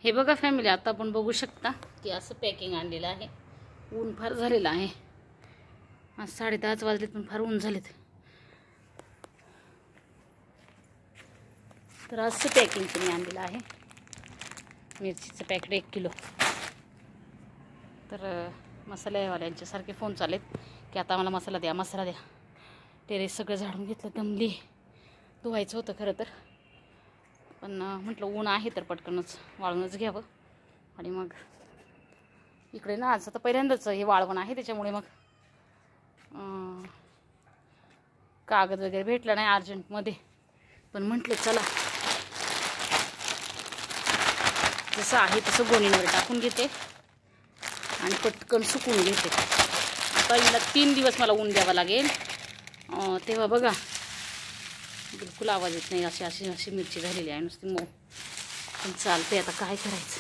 हे बघा फॅमिली, आता आपण बघू शकता की असं पॅकिंग आणलेलं आहे. ऊन फार झालेलं आहे. आज 10:30 वाजलेत पण फार ऊन झालेत. तर असं पॅकिंग तुम्ही आणलेलं आहे. मिरचीचं पॅकेट 1 किलो. तर मसाल्यावाल्यांचे सारखे फोन चालेत की आता आम्हाला मसाला द्या, मसाला द्या. टेरेस सगळं झाडून घेतलं, दमली. धुवायचं होतं खरं तर, पण म्हटलं ऊन आहे तर पटकनच वाळूनच घ्यावं. आणि मग इकडे ना आज आता पहिल्यांदाच हे वाळवण आहे, त्याच्यामुळे मग कागद वगैरे भेटला नाही अर्जंटमध्ये. पण म्हटलं चला जसं आहे तसं गोणीवर टाकून घेते आणि पटकन सुकवून घेते. आता हिला 3 दिवस मला ऊन द्यावं लागेल. तेव्हा बघा बिलकुल आवाज येत नाही. अशी अशी अशी मिरची झालेली आहे, नुसती मऊ. पण चालते, आता काय करायचं.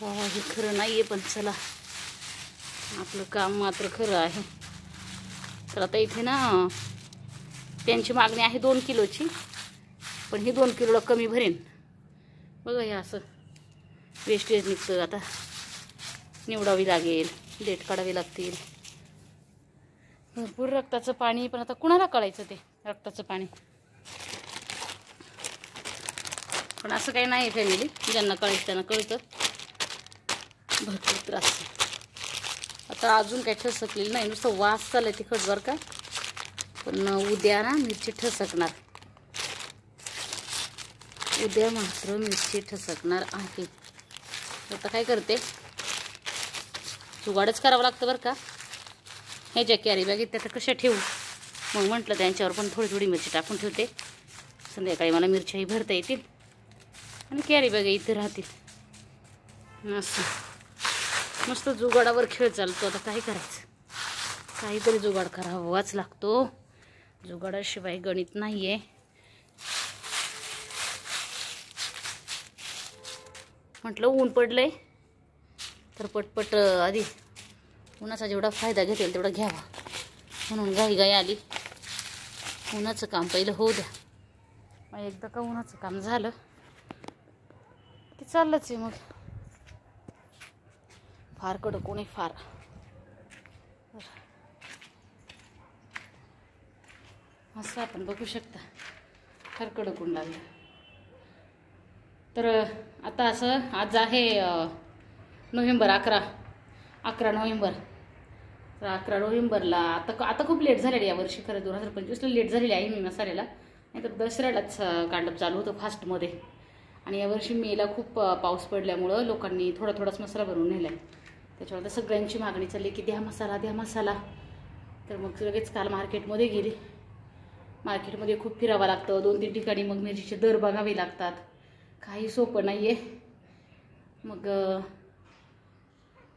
काही खरं नाही आहे, पण चला आपलं काम मात्र खरं आहे. तर आता इथे ना त्यांची मागणी आहे 2 किलोची, पण ही 2 किलोला कमी भरेन. बघा हे असं वेस्टेज निघतं. आता निवडावी लागेल, डेट काढावी लागतील. भरपूर रक्ताचं पाणी, पण आता कुणाला कळायचं ते रक्ताचं पाणी. पण असं काही नाही फॅमिली, ज्यांना कळायचं त्यांना कळतं. भरपूर त्रास. आता अजून काही ठसकलेलं नाही, नुसतं वास चाललाय तिखट बरं का. पण उद्या ना मिरची ठसकणार. उद्या मात्र मिरची ठसकणार आहे. आता काय करते, जुगाडच करावं लागतं बरं का. हे ज्या कॅरी बॅगेत त्या कशा ठेवू, मग म्हटलं त्यांच्यावर पण थोडी थोडी मिरची टाकून ठेवते. संध्याकाळी मला मिरच्याही भरता येतील आणि कॅरी बॅग इथे राहतील. असं नुसतं जुगाडावर खेळ चालतो. आता काय करायचं, काहीतरी जुगाड करावाच लागतो. जुगाडाशिवाय गणित नाही आहे. म्हटलं ऊन पडलंय तर पटपट आधी उन्हाचा जेवढा फायदा घेतील तेवढा घ्यावा, म्हणून घाई आली. उन्हाचं काम पहिलं होऊ द्या. मग एकदा का उन्हाचं काम झालं की चाललंच आहे. मग फार कडक ऊन आहे, फार. असं आपण बघू शकता, फार कडक ऊन लागलं. तर आता असं आज आहे नोव्हेंबर 11 नोव्हेंबर. तर 11 नोव्हेंबरला आता खूप लेट झालेलं यावर्षी. खरं 2025ला लेट झालेली आहे मी मसाल्याला. नाही तर दसऱ्यालाच कांडप चालू होतं फास्टमध्ये. आणि यावर्षी मेला खूप पाऊस पडल्यामुळं लोकांनी थोडाच मसाला भरून नेला आहे. त्याच्यामुळे तर सगळ्यांची मागणी चालली की द्या मसाला, द्या मसाला. तर मग लगेच काल मार्केटमध्ये गेली. मार्केटमध्ये खूप फिरावं लागतं. 2-3 ठिकाणी मग मिरचीचे दर बघावे लागतात. काही सोपं नाही आहे. मग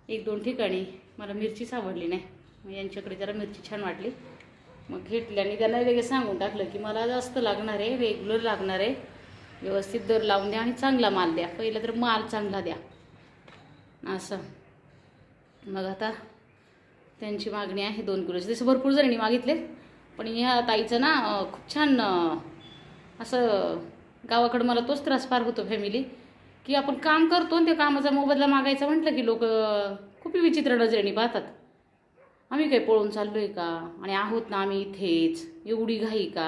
1-2 ठिकाणी मला मिरचीच आवडली नाही. मग यांच्याकडे जरा मिरची छान वाटली, मग घेतली. आणि त्यांना लगेच सांगून टाकलं की मला जास्त लागणार आहे, रेग्युलर लागणार आहे, व्यवस्थित दर लावून द्या आणि चांगला माल द्या. पहिलं तर माल चांगला द्या असं. मग आता त्यांची मागणी आहे 2 किलोची. तसं भरपूर जणांनी मागितले, पण ह्या ताईचं ना खूप छान असं गावाकडं मला तोच त्रास फार होतो फॅमिली, की आपण काम करतो आणि त्या कामाचा मोबदला मागायचा म्हटलं की लोक खूप विचित्र नजरेने पाहतात. आम्ही काही पळून चाललो आहे का, आणि आहोत ना आम्ही इथेच, एवढी घाई का.